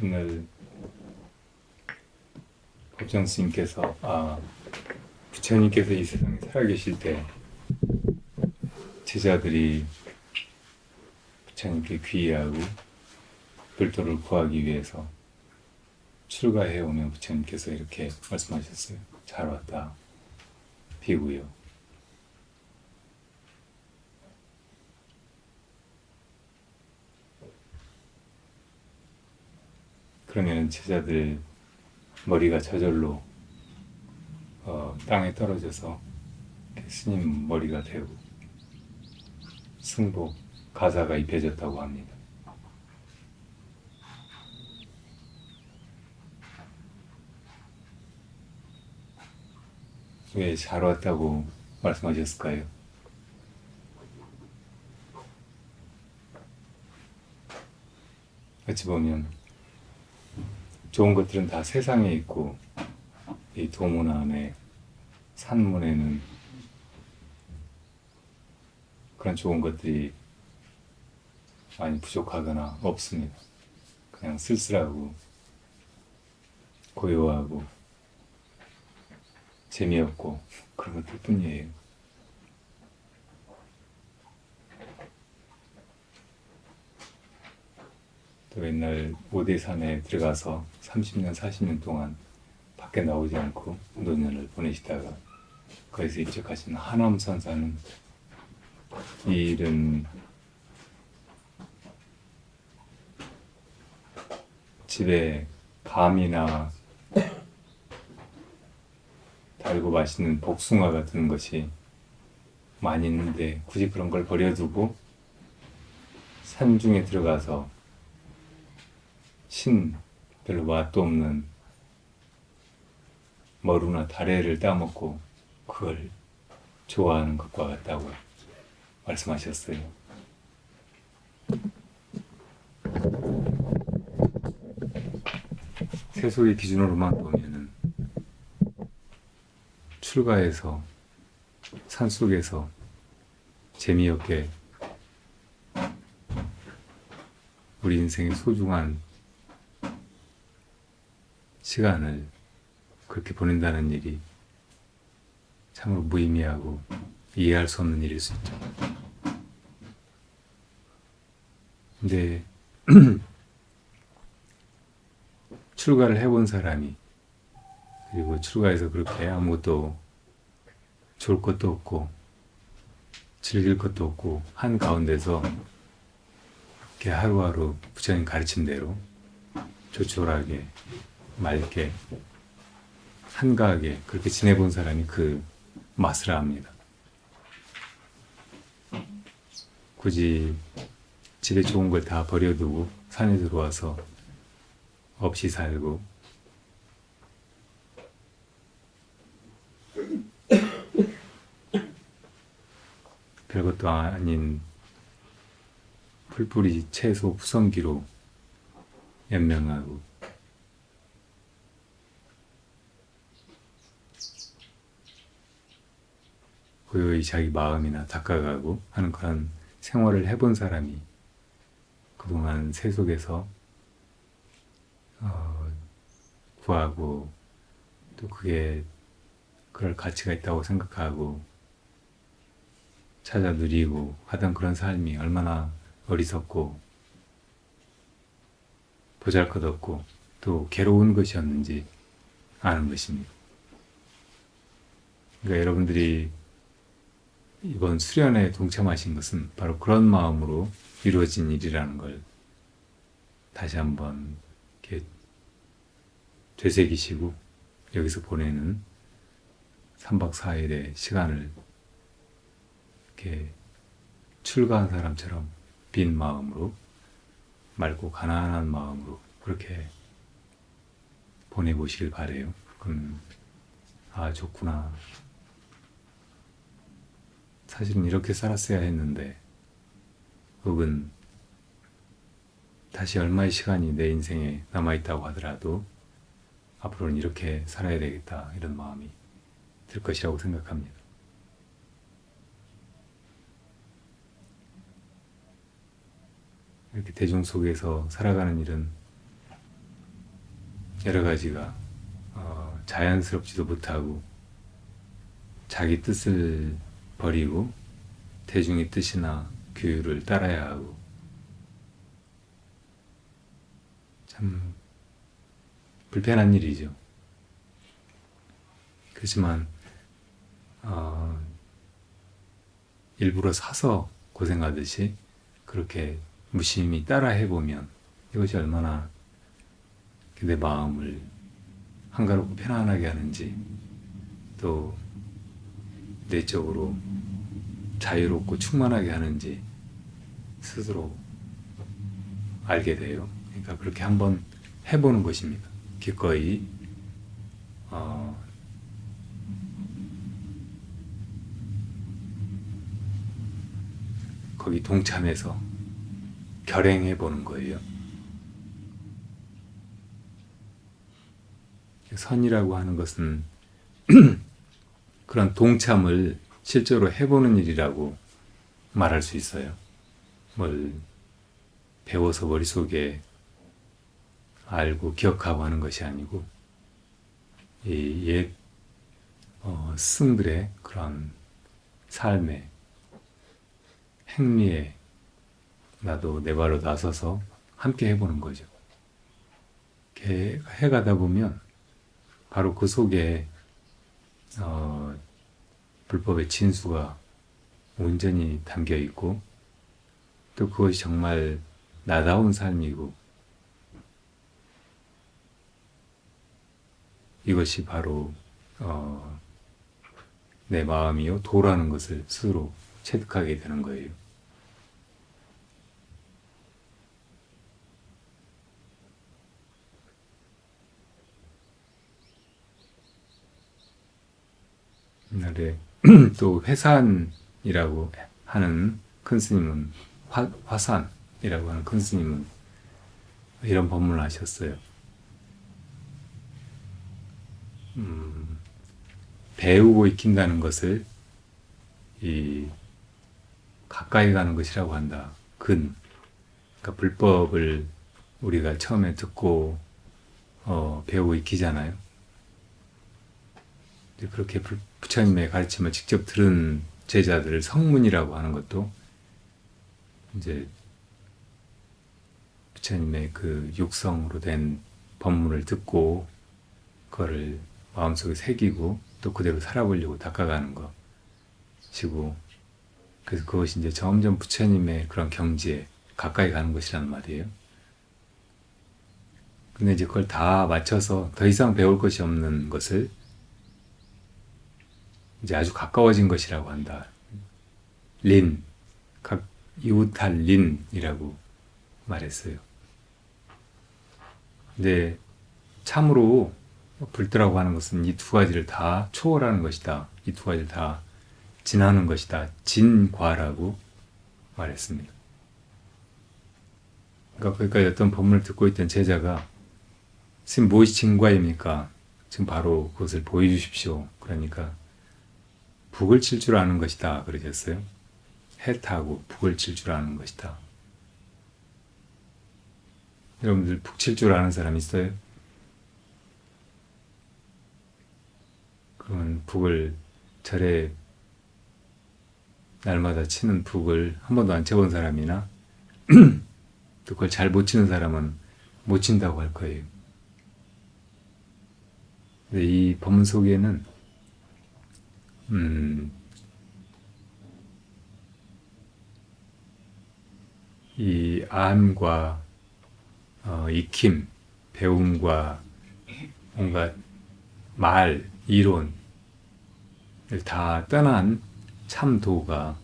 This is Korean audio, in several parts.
오늘 법정 스님께서 부처님께서 이 세상에 살아계실 때 제자들이 부처님께 귀의하고 불도를 구하기 위해서 출가해 오면 부처님께서 이렇게 말씀하셨어요. 잘 왔다, 비구요. 그러면 제자들 머리가 저절로 땅에 떨어져서 스님 머리가 되고 승복, 가사가 입혀졌다고 합니다. 왜 잘 왔다고 말씀하셨을까요? 어찌 보면 좋은 것들은 다 세상에 있고 이 도문 안에 산문에는 그런 좋은 것들이 많이 부족하거나 없습니다. 그냥 쓸쓸하고 고요하고 재미없고 그런 것들 뿐이에요. 또 옛날 오대산에 들어가서 30년, 40년 동안 밖에 나오지 않고 노년을 보내시다가 거기서 입적하신 하남선사는 이 일은 집에 감이나 달고 맛있는 복숭아 같은 것이 많이 있는데 굳이 그런 걸 버려두고 산중에 들어가서 별로 맛도 없는 머루나 다래를 따먹고 그걸 좋아하는 것과 같다고 말씀하셨어요. 세속의 기준으로만 보면은 출가해서 산속에서 재미없게 우리 인생의 소중한 시간을 그렇게 보낸다는 일이 참으로 무의미하고 이해할 수 없는 일일 수 있죠. 근데 출가를 해본 사람이 그리고 출가해서 그렇게 아무것도 좋을 것도 없고 즐길 것도 없고 한 가운데서 이렇게 하루하루 부처님 가르침대로 조촐하게 맑게 한가하게 그렇게 지내본 사람이 그 맛을 압니다. 굳이 집에 좋은 걸 다 버려두고 산에 들어와서 없이 살고 별것도 아닌 풀뿌리 채소 푸성기로 연명하고 고요히 자기 마음이나 닦아가고 하는 그런 생활을 해본 사람이 그동안 세속에서 구하고 또 그게 그럴 가치가 있다고 생각하고 찾아 누리고 하던 그런 삶이 얼마나 어리석고 보잘것없고 또 괴로운 것이었는지 아는 것입니다. 그러니까 여러분들이 이번 수련회에 동참하신 것은 바로 그런 마음으로 이루어진 일이라는 걸 다시 한번 이렇게 되새기시고 여기서 보내는 3박 4일의 시간을 이렇게 출가한 사람처럼 빈 마음으로 맑고 가난한 마음으로 그렇게 보내보시길 바래요. 그럼 좋구나. 사실은 이렇게 살았어야 했는데 혹은 다시 얼마의 시간이 내 인생에 남아있다고 하더라도 앞으로는 이렇게 살아야 되겠다 이런 마음이 들 것이라고 생각합니다. 이렇게 대중 속에서 살아가는 일은 여러 가지가 자연스럽지도 못하고 자기 뜻을 버리고 대중의 뜻이나 규율을 따라야 하고 참 불편한 일이죠. 그렇지만 일부러 사서 고생하듯이 그렇게 무심히 따라 해보면 이것이 얼마나 내 마음을 한가롭고 편안하게 하는지 또 내적으로 자유롭고 충만하게 하는지 스스로 알게 돼요. 그러니까 그렇게 한번 해보는 것입니다. 기꺼이 거기 동참해서 결행해 보는 거예요. 선이라고 하는 것은 그런 동참을 실제로 해보는 일이라고 말할 수 있어요. 뭘 배워서 머릿속에 알고 기억하고 하는 것이 아니고 이 옛 스승들의 그런 삶의 행리에 나도 내 발로 나서서 함께 해보는 거죠. 이렇게 해가다 보면 바로 그 속에 불법의 진수가 온전히 담겨 있고 또 그것이 정말 나다운 삶이고 이것이 바로 내 마음이요 도라는 것을 스스로 체득하게 되는 거예요. 옛날에 또 회산이라고 하는 큰 스님은 화산이라고 하는 큰 스님은 이런 법문을 하셨어요. 배우고 익힌다는 것을 이 가까이 가는 것이라고 한다. 그러니까 불법을 우리가 처음에 듣고 배우고 익히잖아요. 그렇게 부처님의 가르침을 직접 들은 제자들을 성문이라고 하는 것도 이제 부처님의 그 육성으로 된 법문을 듣고 그거를 마음속에 새기고 또 그대로 살아보려고 닦아가는 것이고 그래서 그것이 이제 점점 부처님의 그런 경지에 가까이 가는 것이라는 말이에요. 근데 이제 그걸 다 맞춰서 더 이상 배울 것이 없는 것을 이제 아주 가까워진 것이라고 한다. 이웃할 린이라고 말했어요. 근데 참으로 불도라고 하는 것은 이 두 가지를 다 초월하는 것이다. 이 두 가지를 다 지나는 것이다. 진과라고 말했습니다. 그러니까 거기까지 어떤 법문을 듣고 있던 제자가 스님 무엇이 진과입니까? 지금 바로 그것을 보여주십시오. 그러니까 북을 칠 줄 아는 것이다. 그러셨어요. 해 타고 북을 칠 줄 아는 것이다. 여러분들 북 칠 줄 아는 사람 있어요? 그러면 북을 절에 날마다 치는 북을 한 번도 안 쳐본 사람이나 또 그걸 잘 못 치는 사람은 못 친다고 할 거예요. 근데 이 법문 속에는 이 암과 익힘, 배움과 뭔가 말, 이론을 다 떠난 참도가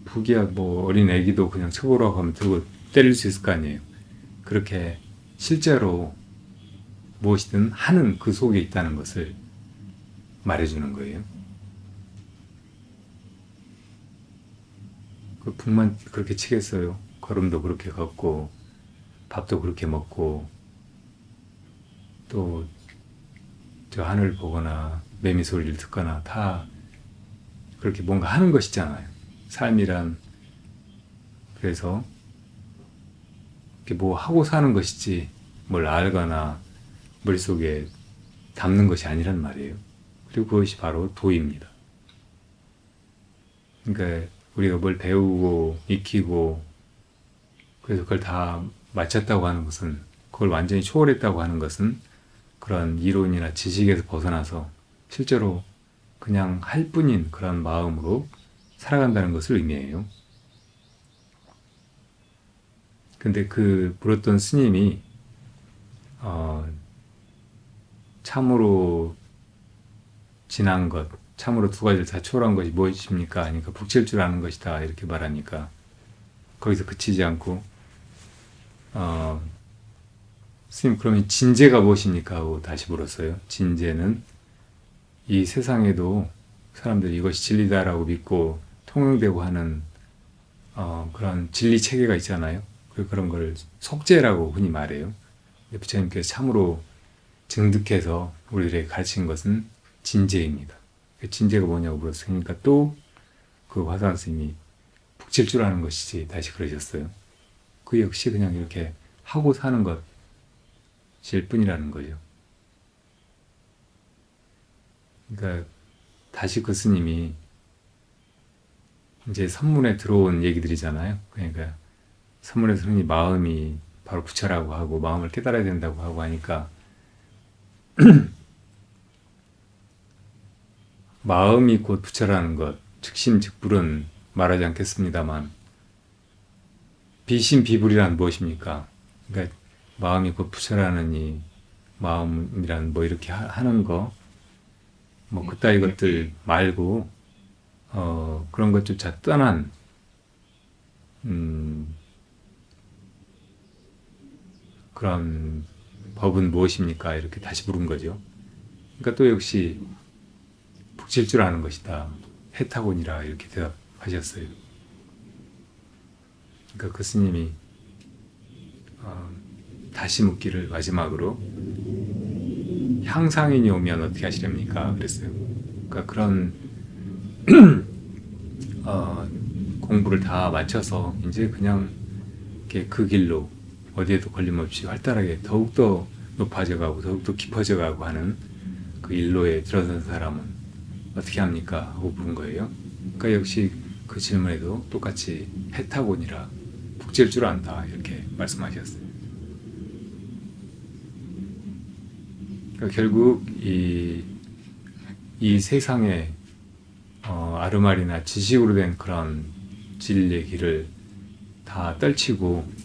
북이야 뭐 어린 애기도 그냥 쳐보라고 하면 들고 때릴 수 있을 거 아니에요. 그렇게 실제로 무엇이든 하는 그 속에 있다는 것을 말해주는 거예요. 그 북만 그렇게 치겠어요. 걸음도 그렇게 걷고 밥도 그렇게 먹고 또 저 하늘 보거나 매미 소리를 듣거나 다 그렇게 뭔가 하는 것이잖아요. 삶이란 그래서 이렇게 뭐 하고 사는 것이지 뭘 알거나 머릿속에 담는 것이 아니란 말이에요. 그리고 그것이 바로 도입니다. 그러니까 우리가 뭘 배우고 익히고 그래서 그걸 다 마쳤다고 하는 것은, 그걸 완전히 초월했다고 하는 것은 그런 이론이나 지식에서 벗어나서 실제로 그냥 할 뿐인 그런 마음으로 살아간다는 것을 의미해요. 근데 그 물었던 스님이 참으로 지난 것, 참으로 두 가지를 다 초월한 것이 무엇입니까? 하니까 북칠 줄 아는 것이다 이렇게 말하니까 거기서 그치지 않고 스님 그러면 진재가 무엇입니까? 하고 다시 물었어요. 진재는 이 세상에도 사람들이 이것이 진리다라고 믿고 통용되고 하는 그런 진리 체계가 있잖아요. 그런 걸 속죄라고 흔히 말해요. 부처님께서 참으로 증득해서 우리들에게 가르친 것은 진재입니다. 진재가 뭐냐고 물었으니까 또 그 화산 스님이 북칠 줄 아는 것이지 다시 그러셨어요. 그 역시 그냥 이렇게 하고 사는 것일 뿐이라는 거죠. 그러니까 다시 그 스님이 이제 선문에 들어온 얘기들이잖아요. 그러니까 선문에서 흔히 마음이 바로 부처라고 하고 마음을 깨달아야 된다고 하고 하니까 마음이 곧 부처라는 것, 즉심즉불은 말하지 않겠습니다만 비심비불이란 무엇입니까? 그러니까 마음이 곧 부처라는 이 마음이란 뭐 이렇게 하는 거, 뭐 그따위 것들 말고 그런 것조차 떠난 그런 법은 무엇입니까? 이렇게 다시 물은 거죠. 그러니까 또 역시 북칠 줄 아는 것이다. 해타곤이라 이렇게 대답하셨어요. 그러니까 그 스님이 다시 묻기를 마지막으로 향상인이 오면 어떻게 하시렵니까? 그랬어요. 그러니까 그런 공부를 다 마쳐서 이제 그냥 이렇게 그 길로 어디에도 걸림없이 활달하게 더욱더 높아져가고 더욱더 깊어져가고 하는 그 일로에 들어선 사람은 어떻게 합니까? 하고 물은 거예요. 그러니까 역시 그 질문에도 똑같이 해타곤이라 북질 줄 안다 이렇게 말씀하셨어요. 그러니까 결국 이 세상에 아르말이나 지식으로 된 그런 진리의 길을 다 떨치고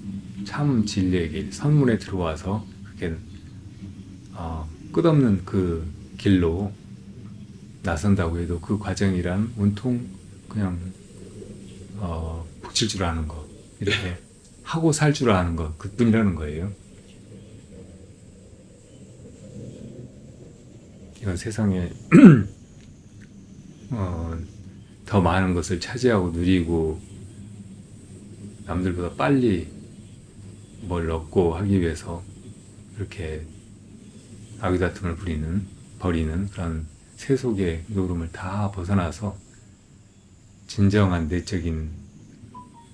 참 진리의 길, 선문에 들어와서 그게 끝없는 그 길로 나선다고 해도 그 과정이란 온통 그냥 북칠 줄 아는 것, 이렇게 하고 살 줄 아는 것 그뿐이라는 거예요. 이건 세상에 더 많은 것을 차지하고 누리고 남들보다 빨리 뭘 얻고 하기 위해서 이렇게 아귀다툼을 벌이는 그런 세속의 노름을 다 벗어나서 진정한 내적인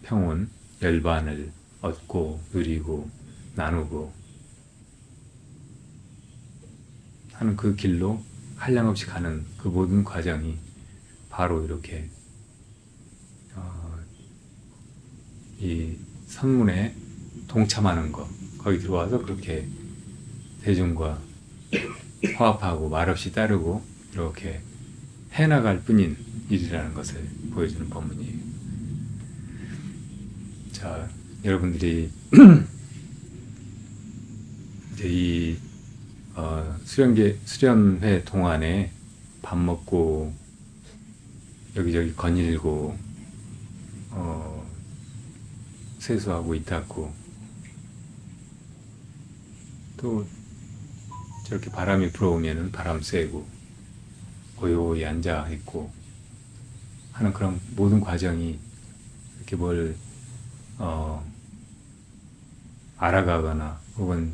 평온, 열반을 얻고 누리고 나누고 하는 그 길로 한량없이 가는 그 모든 과정이 바로 이렇게 이 선문에 동참하는 것, 거기 들어와서 그렇게 대중과 화합하고 말없이 따르고 이렇게 해나갈 뿐인 일이라는 것을 보여주는 법문이에요. 자, 여러분들이 이제 이 수련회 동안에 밥 먹고 여기저기 거닐고 세수하고 이닦고 또 저렇게 바람이 불어오면은 바람 쐬고 고요히 앉아 있고 하는 그런 모든 과정이 이렇게 뭘 알아가거나 혹은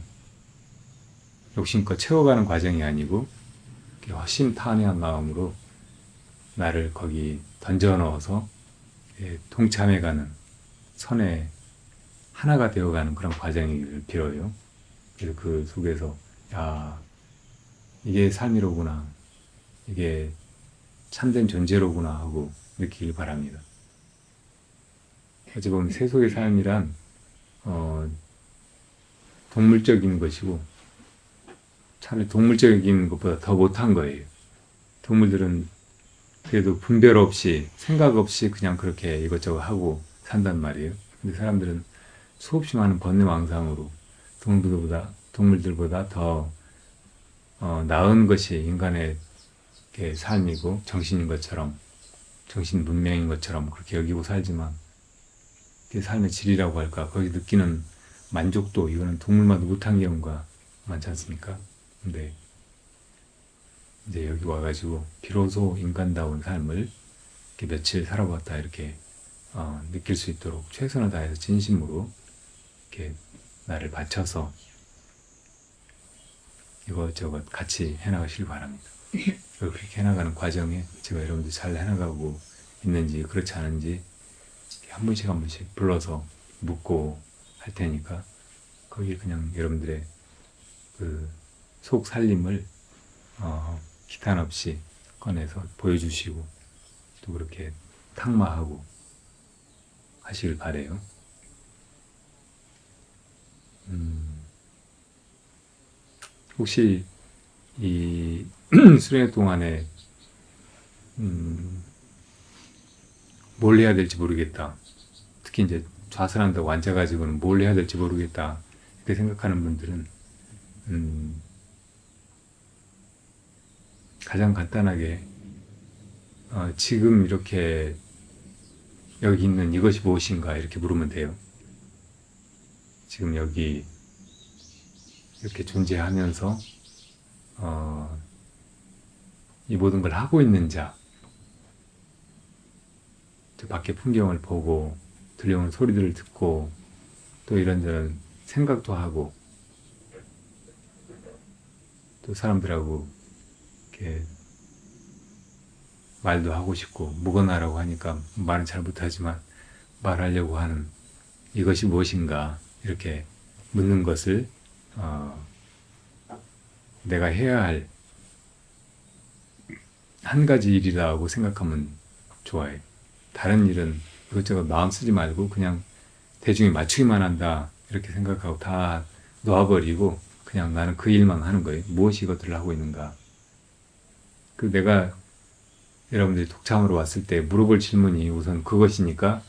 욕심껏 채워가는 과정이 아니고 허심탄회한 마음으로 나를 거기 던져 넣어서 동참해가는 선에 하나가 되어가는 그런 과정이길 빌어요. 그래서 그 속에서 야, 이게 삶이로구나, 이게 참된 존재로구나 하고 느끼길 바랍니다. 어찌 보면 세속의 삶이란 동물적인 것이고 차라리 동물적인 것보다 더 못한 거예요. 동물들은 그래도 분별 없이 생각 없이 그냥 그렇게 이것저것 하고 산단 말이에요. 근데 사람들은 수없이 많은 번뇌망상으로 동물들보다 더 나은 것이 인간의 삶이고 정신인 것처럼, 정신 문명인 것처럼 그렇게 여기고 살지만 그게 삶의 질이라고 할까, 거기 느끼는 만족도, 이거는 동물마다 못한 경우가 많지 않습니까? 근데 이제 여기 와가지고 비로소 인간다운 삶을 이렇게 며칠 살아봤다 이렇게 느낄 수 있도록 최선을 다해서 진심으로 이렇게 나를 바쳐서 이것저것 같이 해나가시길 바랍니다. 그렇게 해나가는 과정에 제가 여러분들 잘 해나가고 있는지 그렇지 않은지 한 번씩 한 번씩 불러서 묻고 할 테니까 거기에 그냥 여러분들의 그 속 살림을 기탄 없이 꺼내서 보여주시고 또 그렇게 탁마하고 하시길 바래요. 혹시 이 수련회 동안에 뭘 해야 될지 모르겠다. 특히 이제 좌선한다고 앉아가지고는 뭘 해야 될지 모르겠다. 이렇게 생각하는 분들은 가장 간단하게 지금 이렇게 여기 있는 이것이 무엇인가 이렇게 물으면 돼요. 지금 여기 이렇게 존재하면서 이 모든 걸 하고 있는 자, 저 밖에 풍경을 보고 들려오는 소리들을 듣고 또 이런저런 생각도 하고 또 사람들하고 이렇게 말도 하고 싶고 묵어나라고 하니까 말은 잘 못하지만 말하려고 하는 이것이 무엇인가 이렇게 묻는 것을 내가 해야 할 한 가지 일이라고 생각하면 좋아요. 다른 일은 이것저것 마음 쓰지 말고 그냥 대중이 맞추기만 한다 이렇게 생각하고 다 놓아버리고 그냥 나는 그 일만 하는 거예요. 무엇이 이것들을 하고 있는가. 그 내가 여러분들이 독창으로 왔을 때 물어볼 질문이 우선 그것이니까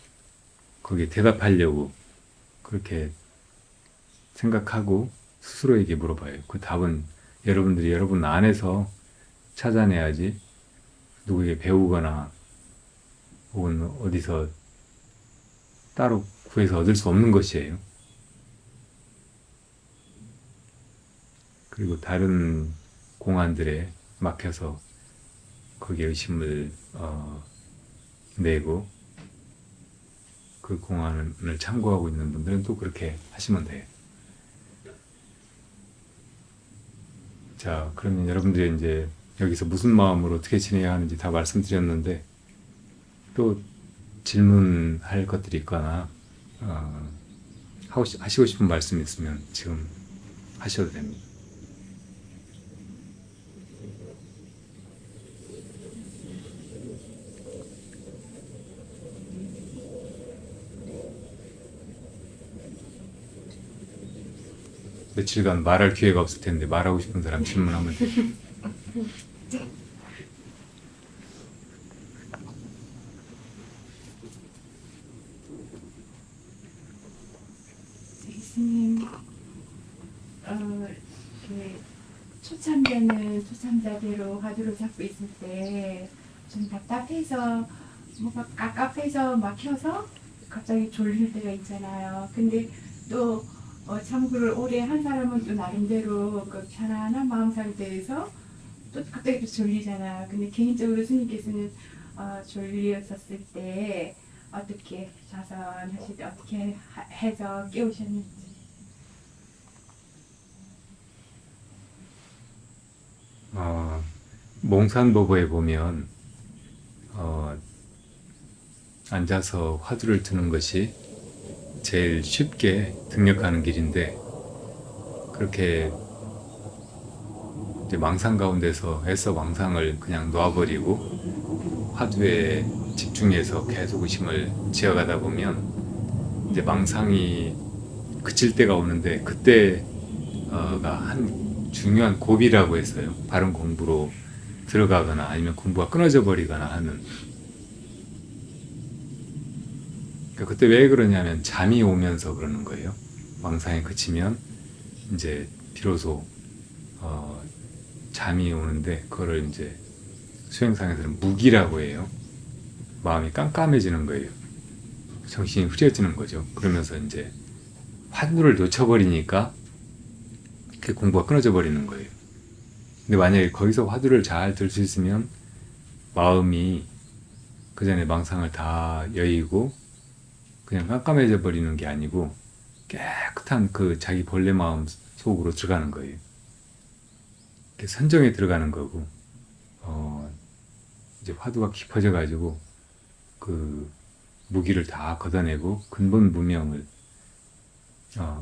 거기에 대답하려고 그렇게 생각하고 스스로에게 물어봐요. 그 답은 여러분들이 여러분 안에서 찾아내야지 누구에게 배우거나 혹은 어디서 따로 구해서 얻을 수 없는 것이에요. 그리고 다른 공안들에 막혀서 거기에 의심을 내고 그 공안을 참고하고 있는 분들은 또 그렇게 하시면 돼요. 자, 그러면 여러분들이 이제 여기서 무슨 마음으로 어떻게 지내야 하는지 다 말씀드렸는데 또 질문할 것들이 있거나 하시고 싶은 말씀 있으면 지금 하셔도 됩니다. 며칠간 말할 기회가 없을 텐데 말하고 싶은 사람 질문하면 돼요. 스님, 초참자는 초참자대로 화두를 잡고 있을 때 좀 답답해서 뭐가 깝깝해서 막혀서 갑자기 졸릴 때가 있잖아요. 근데 또 참고를 오래 한 사람은 또 나름대로 그 편안한 마음 상태에서 또 갑자기 또 졸리잖아요. 근데 개인적으로 스님께서는 졸리었었을 때 어떻게 자선하실 때 어떻게 해서 깨우셨는지. 몽산보고에 보면 앉아서 화두를 드는 것이 제일 쉽게 등력하는 길인데 그렇게 이제 망상 가운데서 애써 망상을 그냥 놓아버리고 화두에 집중해서 계속 의심을 지어가다 보면 이제 망상이 그칠 때가 오는데 그때가 한 중요한 고비라고 했어요. 바른 공부로 들어가거나 아니면 공부가 끊어져 버리거나 하는. 그러니까 그때 왜 그러냐면 잠이 오면서 그러는 거예요. 망상이 그치면 이제 비로소 잠이 오는데 그거를 이제 수행상에서는 무기라고 해요. 마음이 깜깜해지는 거예요. 정신이 흐려지는 거죠. 그러면서 이제 화두를 놓쳐버리니까 그 공부가 끊어져 버리는 거예요. 근데 만약에 거기서 화두를 잘 들 수 있으면 마음이 그 전에 망상을 다 여의고 그냥 깜깜해져 버리는 게 아니고 깨끗한 그 자기 본래 마음 속으로 들어가는 거예요. 선정에 들어가는 거고, 이제 화두가 깊어져 가지고 그 무기를 다 걷어내고 근본 무명을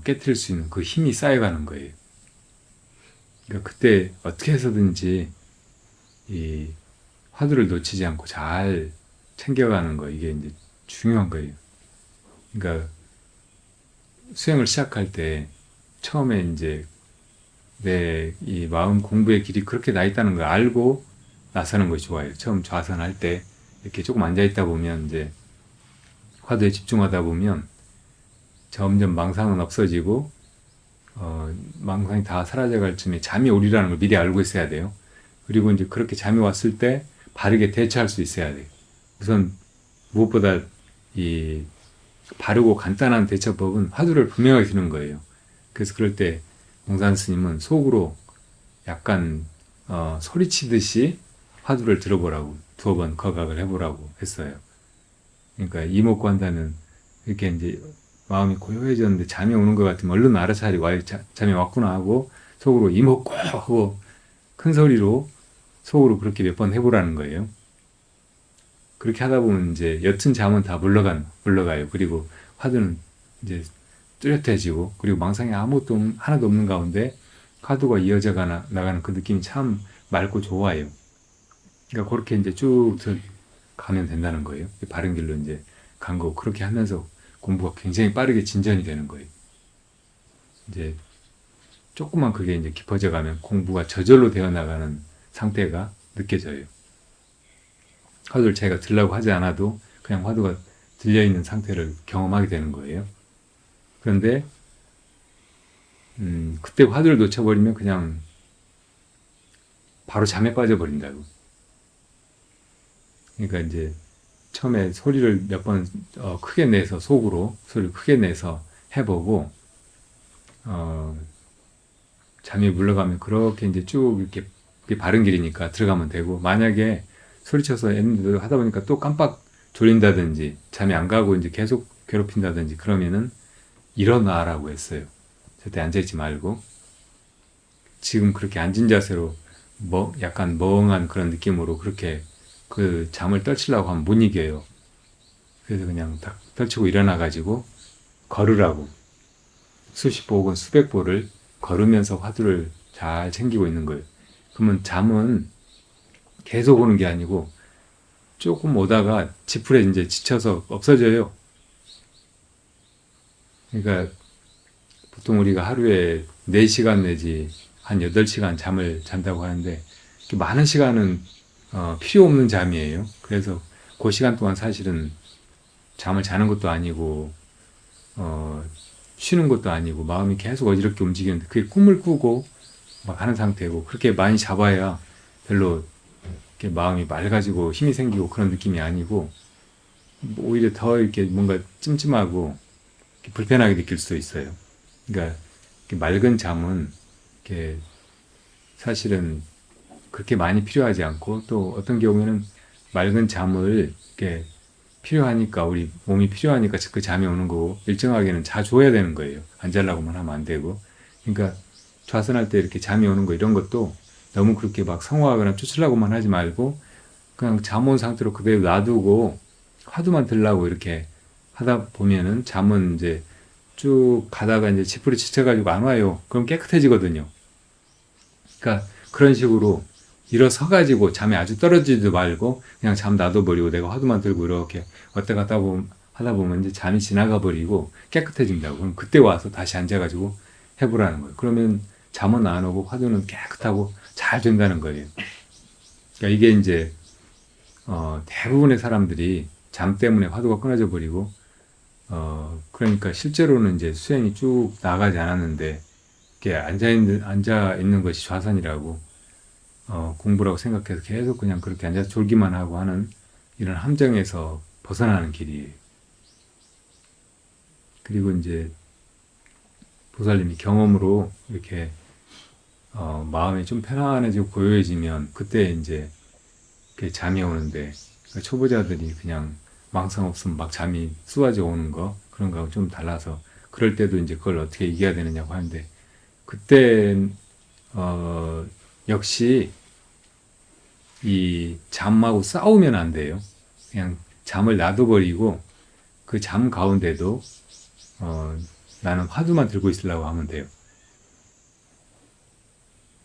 깨트릴 수 있는 그 힘이 쌓여가는 거예요. 그러니까 그때 어떻게 해서든지 이 화두를 놓치지 않고 잘 챙겨가는 거, 이게 이제 중요한 거예요. 그러니까 수행을 시작할 때 처음에 이제 내 이 마음 공부의 길이 그렇게 나 있다는 걸 알고 나서는 것이 좋아요. 처음 좌선할 때 이렇게 조금 앉아 있다 보면 이제 화두에 집중하다 보면 점점 망상은 없어지고 망상이 다 사라져갈 쯤에 잠이 오리라는 걸 미리 알고 있어야 돼요. 그리고 이제 그렇게 잠이 왔을 때 바르게 대처할 수 있어야 돼요. 우선 무엇보다 이 바르고 간단한 대처법은 화두를 분명하게 드는 거예요. 그래서 그럴 때 공산 스님은 속으로 약간 소리치듯이 화두를 들어보라고 2번 거각을 해보라고 했어요. 그러니까 이목구한다는 이렇게 이제 마음이 고요해졌는데 잠이 오는 것 같으면 얼른 알아차리고 잠이 왔구나 하고 속으로 이목구 하고 큰 소리로 속으로 그렇게 몇 번 해보라는 거예요. 그렇게 하다 보면 이제 옅은 잠은 다 물러가요. 그리고 화두는 이제 뚜렷해지고 그리고 망상이 하나도 없는 가운데 화두가 이어져 나가는 그 느낌이 참 맑고 좋아요. 그러니까 그렇게 이제 쭉 가면 된다는 거예요. 바른 길로 이제 간 거고 그렇게 하면서 공부가 굉장히 빠르게 진전이 되는 거예요. 이제 조금만 그게 이제 깊어져 가면 공부가 저절로 되어 나가는 상태가 느껴져요. 화두를 자기가 들려고 하지 않아도 그냥 화두가 들려있는 상태를 경험하게 되는 거예요. 그런데 그때 화두를 놓쳐버리면 그냥 바로 잠에 빠져버린다고. 그러니까 이제 처음에 소리를 몇 번 크게 내서 속으로 소리를 크게 내서 해보고 잠이 물러가면 그렇게 이제 쭉 이렇게 바른 길이니까 들어가면 되고 만약에 소리쳐서 했는데도 하다 보니까 또 깜빡 졸린다든지 잠이 안 가고 이제 계속 괴롭힌다든지 그러면은 일어나라고 했어요. 절대 앉아있지 말고 지금 그렇게 앉은 자세로 약간 멍한 그런 느낌으로 그렇게 그 잠을 떨치려고 하면 못 이겨요. 그래서 그냥 딱 떨치고 일어나가지고 걸으라고 수십 보 혹은 수백 보를 걸으면서 화두를 잘 챙기고 있는 거예요. 그러면 잠은 계속 오는 게 아니고 조금 오다가 지풀에 이제 지쳐서 없어져요. 그러니까 보통 우리가 하루에 4시간 내지 한 8시간 잠을 잔다고 하는데 많은 시간은 필요 없는 잠이에요. 그래서 그 시간 동안 사실은 잠을 자는 것도 아니고 쉬는 것도 아니고 마음이 계속 어지럽게 움직이는데 그게 꿈을 꾸고 막 하는 상태고 그렇게 많이 잡아야 별로 이렇게 마음이 맑아지고 힘이 생기고 그런 느낌이 아니고 오히려 더 이렇게 뭔가 찜찜하고 이렇게 불편하게 느낄 수도 있어요. 그러니까 이렇게 맑은 잠은 이렇게 사실은 그렇게 많이 필요하지 않고 또 어떤 경우에는 맑은 잠을 이렇게 필요하니까 우리 몸이 필요하니까 그 잠이 오는 거고 일정하게는 자줘야 되는 거예요. 안 자려고만 하면 안 되고. 그러니까 좌선할 때 이렇게 잠이 오는 거 이런 것도 너무 그렇게 막 성화하거나 쫓으려고만 하지 말고 그냥 잠 온 상태로 그대로 놔두고 화두만 들라고 이렇게 하다 보면은 잠은 이제 쭉 가다가 이제 지푸리 지쳐가지고 안 와요. 그럼 깨끗해지거든요. 그러니까 그런 식으로 일어서가지고 잠이 아주 떨어지지도 말고 그냥 잠 놔둬버리고 내가 화두만 들고 이렇게 왔다 갔다 하다 보면 이제 잠이 지나가 버리고 깨끗해진다고. 그럼 그때 와서 다시 앉아가지고 해보라는 거예요. 그러면 잠은 안 오고 화두는 깨끗하고 잘 된다는 거예요. 그러니까 이게 이제 대부분의 사람들이 잠 때문에 화두가 끊어져 버리고 그러니까 실제로는 이제 수행이 쭉 나가지 않았는데 이렇게 앉아 있는 것이 좌선이라고 공부라고 생각해서 계속 그냥 그렇게 앉아서 졸기만 하고 하는 이런 함정에서 벗어나는 길이에요. 그리고 이제 보살님이 경험으로 이렇게 마음이 좀 편안해지고 고요해지면 그때 이제 이렇게 잠이 오는데 그러니까 초보자들이 그냥 망상 없으면 막 잠이 쏟아져 오는 거 그런 거하고 좀 달라서 그럴 때도 이제 그걸 어떻게 이겨야 되느냐고 하는데 그때 역시 이 잠하고 싸우면 안 돼요. 그냥 잠을 놔둬버리고 그 잠 가운데도 나는 화두만 들고 있으려고 하면 돼요.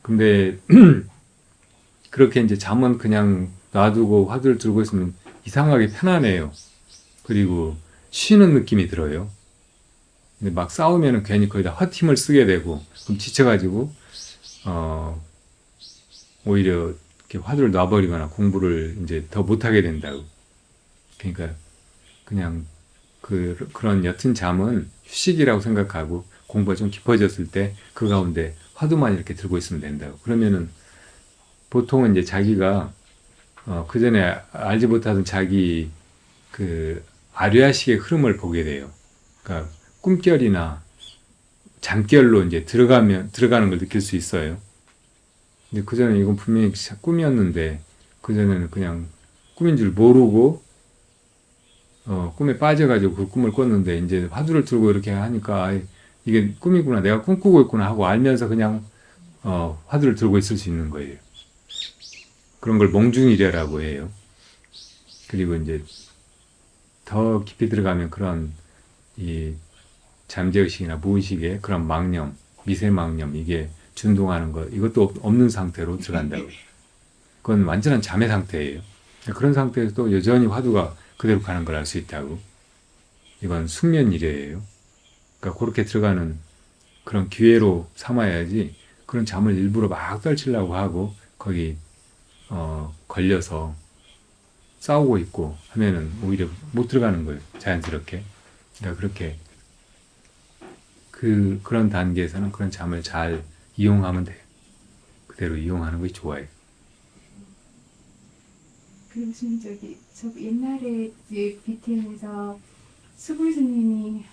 근데 그렇게 이제 잠은 그냥 놔두고 화두를 들고 있으면 이상하게 편안해요. 그리고 쉬는 느낌이 들어요. 근데 막 싸우면은 괜히 거기다 헛힘을 쓰게 되고 그럼 지쳐가지고 오히려 이렇게 화두를 놔버리거나 공부를 이제 더 못하게 된다고. 그러니까 그냥 그런 옅은 잠은 휴식이라고 생각하고 공부가 좀 깊어졌을 때 그 가운데 화두만 이렇게 들고 있으면 된다고. 그러면은 보통은 이제 자기가 그 전에 알지 못하던 자기 그 아류아식의 흐름을 보게 돼요. 그러니까 꿈결이나 잠결로 이제 들어가는 걸 느낄 수 있어요. 근데 그 전에 이건 분명히 꿈이었는데 그 전에는 그냥 꿈인 줄 모르고 꿈에 빠져가지고 그 꿈을 꿨는데 이제 화두를 들고 이렇게 하니까 아이, 이게 꿈이구나, 내가 꿈꾸고 있구나 하고 알면서 그냥 화두를 들고 있을 수 있는 거예요. 그런 걸 몽중이래라고 해요. 그리고 이제 더 깊이 들어가면 그런 이 잠재의식이나 무의식의 그런 망념, 미세망념 이게 준동하는 것 이것도 없는 상태로 들어간다고. 그건 완전한 잠의 상태예요. 그런 상태에서 또 여전히 화두가 그대로 가는 걸 알 수 있다고. 이건 숙면 이래예요. 그러니까 그렇게 들어가는 그런 기회로 삼아야지 그런 잠을 일부러 막 떨치려고 하고 거기 걸려서 싸우고 있고 하면은 오히려 못 들어가는 거예요. 자연스럽게. 그러니까 그렇게 그런 단계에서는 그런 잠을 잘 이용하면 돼요. 그대로 이용하는 것이 좋아요. 그리고 저 옛날에 BTN에서 수불 스님이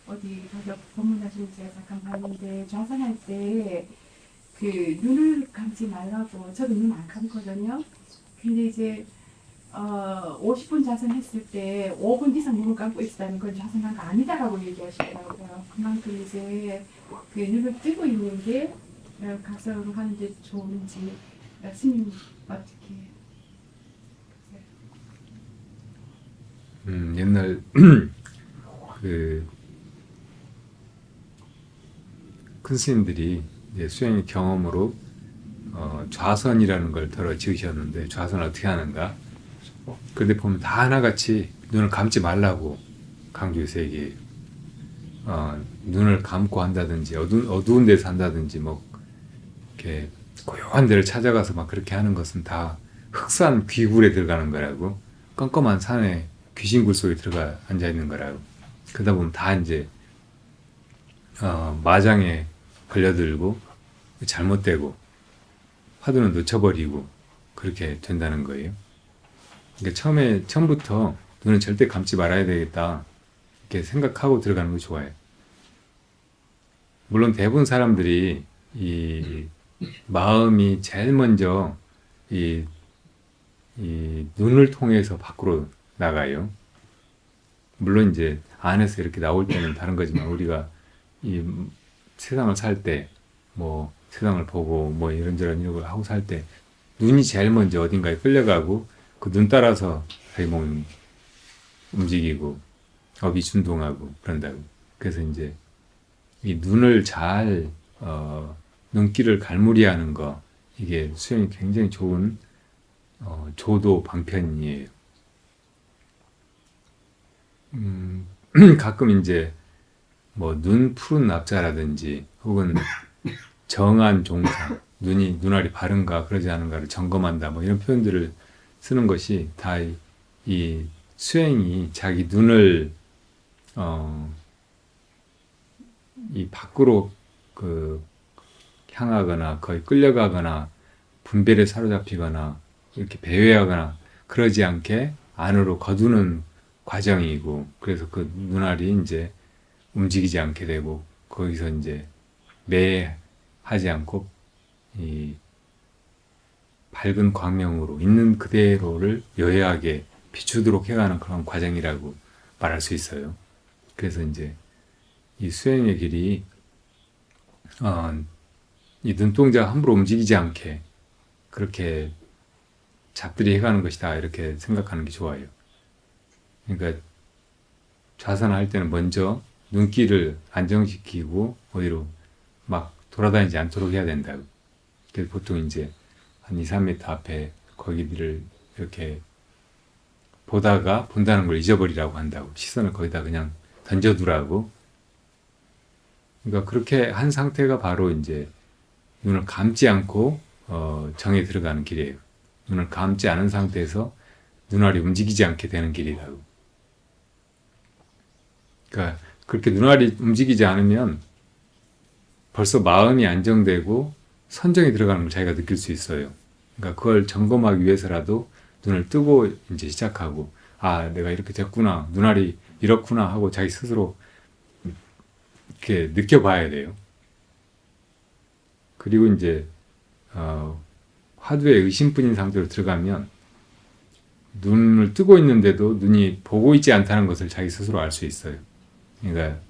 어디 가서 법문하시는 제가 잠깐 봤는데 좌선할 때 그 눈을 감지 말라고 저도 눈 안 감거든요. 근데 이제 50분 좌선했을 때 5분 이상 눈을 감고 있다는 건 좌선한 거 아니다라고 얘기하시더라고요. 그만큼 이제 그 눈을 뜨고 있는 게 각성을 하는데 좋은지 스님 어떻게 옛날 큰 스님들이 이제 수행의 경험으로 좌선이라는 걸 덜어 지으셨는데 좌선을 어떻게 하는가? 그런데 보면 다 하나같이 눈을 감지 말라고 강조해서 얘기해요. 눈을 감고 한다든지 어두운 데서 한다든지 뭐 이렇게 고요한 데를 찾아가서 막 그렇게 하는 것은 다 흑산 귀굴에 들어가는 거라고. 껌껌한 산에 귀신굴 속에 들어가 앉아 있는 거라고. 그러다 보면 다 이제 마장에 걸려들고 잘못되고 화두는 놓쳐버리고 그렇게 된다는 거예요. 그러니까 처음부터 눈은 절대 감지 말아야 되겠다 이렇게 생각하고 들어가는 거 좋아요. 물론 대부분 사람들이 이 마음이 제일 먼저 이 눈을 통해서 밖으로 나가요. 물론 이제 안에서 이렇게 나올 때는 다른 거지만 우리가 이 세상을 살 때 뭐 세상을 보고 뭐 이런저런 이런 걸 하고 살 때 눈이 제일 먼저 어딘가에 끌려가고 그 눈 따라서 자기 몸이 움직이고 업이 준동하고 그런다고. 그래서 이제 이 눈을 잘 눈길을 갈무리하는 거, 이게 수행이 굉장히 좋은 조도 방편이에요. 가끔 이제 뭐 눈 푸른 납자라든지 혹은 정한 종상, 눈알이 바른가 그러지 않은가를 점검한다, 뭐 이런 표현들을 쓰는 것이 다 이 수행이 자기 눈을 이 밖으로 향하거나 거의 끌려가거나 분별에 사로잡히거나 이렇게 배회하거나 그러지 않게 안으로 거두는 과정이고, 그래서 그 눈알이 이제 움직이지 않게 되고 거기서 이제 매하지 않고 이 밝은 광명으로 있는 그대로를 여해하게 비추도록 해가는 그런 과정이라고 말할 수 있어요. 그래서 이제 이 수행의 길이 이 눈동자가 함부로 움직이지 않게 그렇게 잡들이 해가는 것이다, 이렇게 생각하는 게 좋아요. 그러니까 좌선할 때는 먼저 눈길을 안정시키고 어디로 막 돌아다니지 않도록 해야 된다고. 그래서 보통 이제 한 2, 3m 앞에 거기를 이렇게 보다가 본다는 걸 잊어버리라고 한다고. 시선을 거기다 그냥 던져두라고. 그러니까 그렇게 한 상태가 바로 이제 눈을 감지 않고 정에 들어가는 길이에요. 눈을 감지 않은 상태에서 눈알이 움직이지 않게 되는 길이라고. 그러니까 그렇게 눈알이 움직이지 않으면 벌써 마음이 안정되고 선정이 들어가는 걸 자기가 느낄 수 있어요. 그러니까 그걸 점검하기 위해서라도 눈을 뜨고 이제 시작하고, 아, 내가 이렇게 됐구나, 눈알이 이렇구나 하고 자기 스스로 이렇게 느껴봐야 돼요. 그리고 이제 화두에 의심뿐인 상태로 들어가면 눈을 뜨고 있는데도 눈이 보고 있지 않다는 것을 자기 스스로 알 수 있어요. 그러니까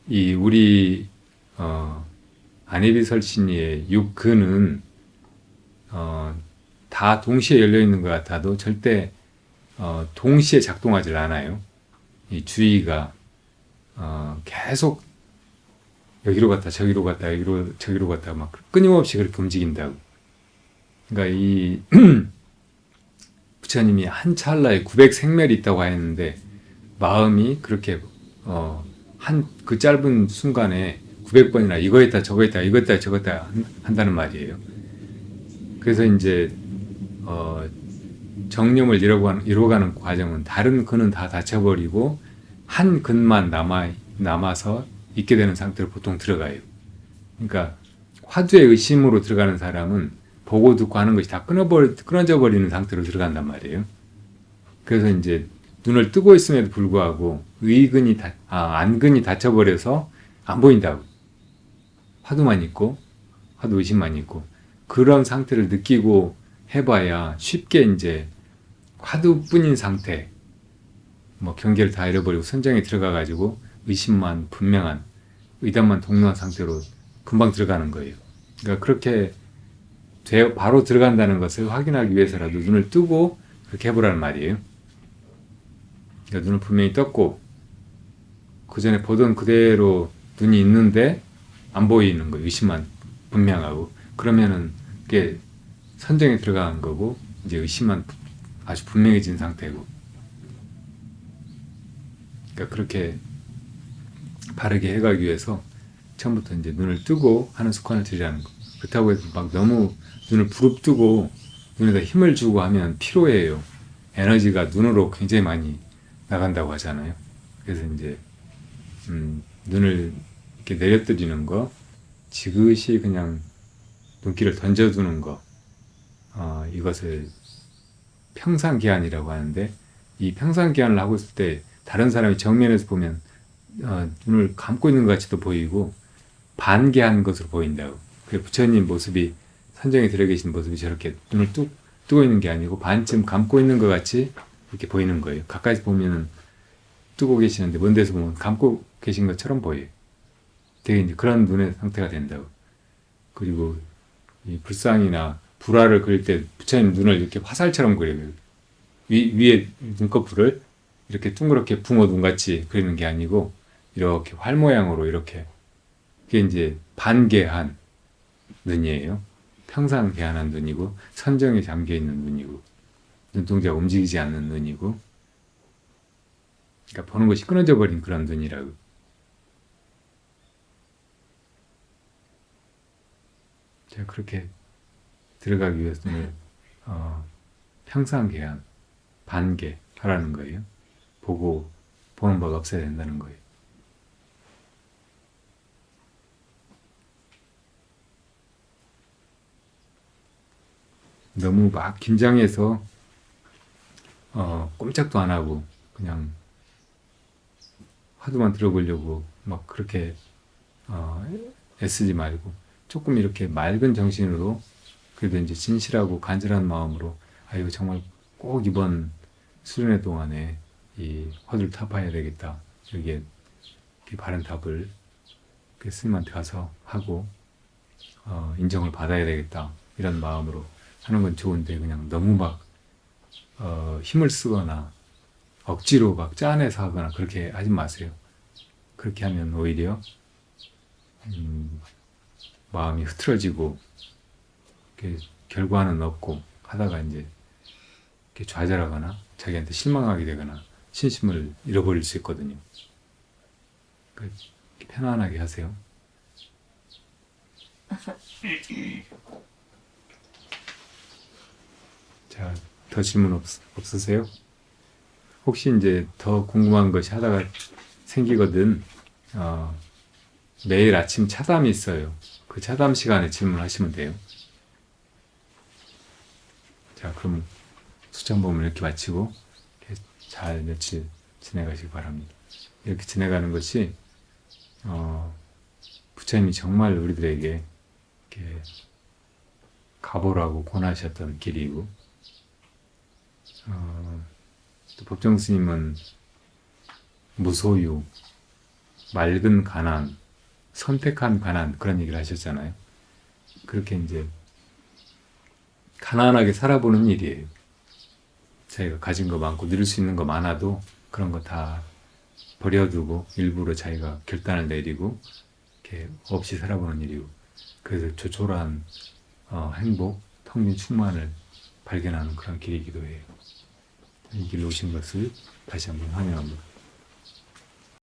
이 우리 안에비설신이의 육근은 다 동시에 열려 있는 것 같아도 절대 동시에 작동하지 않아요. 이 주의가 계속 여기로 갔다 저기로 갔다 여기로 저기로 갔다 막 끊임없이 그렇게 움직인다고. 그러니까 이 부처님이 한 찰나에 900생멸이 있다고 했는데 마음이 그렇게 한 그 짧은 순간에 900번이나 이거 했다 저거 했다 이거 했다 저거 했다 한다는 말이에요. 그래서 이제 정념을 이루어가는 과정은 다른 근은 다 닫혀버리고 한 근만 남아서 있게 되는 상태로 보통 들어가요. 그러니까 화두의 의심으로 들어가는 사람은 보고 듣고 하는 것이 다 끊어져 버리는 상태로 들어간단 말이에요. 그래서 이제 눈을 뜨고 있음에도 불구하고 안근이 닫혀버려서 안 보인다고. 화두만 있고 화두 의심만 있고 그런 상태를 느끼고 해봐야 쉽게 이제 화두뿐인 상태, 뭐 경계를 다 잃어버리고 선정에 들어가가지고 의심만 분명한, 의단만 동로한 상태로 금방 들어가는 거예요. 그러니까 그렇게 바로 들어간다는 것을 확인하기 위해서라도 눈을 뜨고 그렇게 해보라는 말이에요. 그러니까 눈을 분명히 떴고 그 전에 보던 그대로 눈이 있는데 안 보이는 거예요. 의심만 분명하고. 그러면은 그게 선정에 들어간 거고 이제 의심만 아주 분명해진 상태고. 그러니까 그렇게 바르게 해가기 위해서 처음부터 이제 눈을 뜨고 하는 습관을 들이라는 거. 그렇다고 해서 막 너무 눈을 부릅뜨고 눈에다 힘을 주고 하면 피로해요. 에너지가 눈으로 굉장히 많이 나간다고 하잖아요. 그래서 이제 눈을 이렇게 내려뜨리는 거, 지그시 그냥 눈길을 던져두는 거, 이것을 평상기한이라고 하는데, 이 평상기한을 하고 있을 때 다른 사람이 정면에서 보면 눈을 감고 있는 것 같이도 보이고 반개한 것으로 보인다고. 그 부처님 모습이 선정에 들어 계신 모습이 저렇게 눈을 뜨고 있는 게 아니고 반쯤 감고 있는 것 같이 이렇게 보이는 거예요. 가까이서 보면은 뜨고 계시는데 먼 데서 보면 감고 계신 것처럼 보여요. 되게 이제 그런 눈의 상태가 된다고. 그리고 이 불상이나 불화를 그릴 때 부처님 눈을 이렇게 화살처럼 그려요. 위에 눈꺼풀을 이렇게 둥그렇게 붕어 눈 같이 그리는 게 아니고 이렇게 활 모양으로 이렇게 그게 이제 반개한 눈이에요. 평상 개한한 눈이고 선정에 잠겨 있는 눈이고 눈동자가 움직이지 않는 눈이고 그러니까 보는 것이 끊어져 버린 그런 눈이라고. 제가 그렇게 들어가기 위해서는 평상 개한 반개 하라는 거예요. 보고 보는 바가 없어야 된다는 거예요. 너무 막 긴장해서 꼼짝도 안 하고 그냥 화두만 들어보려고 막 그렇게 애쓰지 말고 조금 이렇게 맑은 정신으로 그래도 이제 진실하고 간절한 마음으로 아 이거 정말 꼭 이번 수련회 동안에 이 화두를 타파해야 되겠다. 여기에 바른 답을 그 스님한테 가서 하고 인정을 받아야 되겠다. 이런 마음으로 하는 건 좋은데 그냥 너무 막 힘을 쓰거나 억지로 막 짜내서 하거나 그렇게 하지 마세요. 그렇게 하면 오히려 마음이 흐트러지고 결과는 없고 하다가 이제 좌절하거나 자기한테 실망하게 되거나 신심을 잃어버릴 수 있거든요. 그러니까 편안하게 하세요. 자, 더 질문 없으세요? 혹시 이제 더 궁금한 것이 하다가 생기거든, 매일 아침 차담이 있어요. 그 차담 시간에 질문하시면 돼요. 자, 그럼 수창법을 이렇게 마치고 이렇게 잘 며칠 지내가시기 바랍니다. 이렇게 지내가는 것이 부처님이 정말 우리들에게 이렇게 가보라고 권하셨던 길이고 또 법정 스님은 무소유, 맑은 가난, 선택한 가난 그런 얘기를 하셨잖아요. 그렇게 이제 가난하게 살아보는 일이에요. 자기가 가진 거 많고 누릴 수 있는 거 많아도 그런 거 다 버려두고 일부러 자기가 결단을 내리고 이렇게 없이 살아보는 일이고 그래서 조촐한 행복, 통진 충만을 발견하는 그런 길이기도 해요. 이 길로 오신 것을 다시 한번 환영합니다.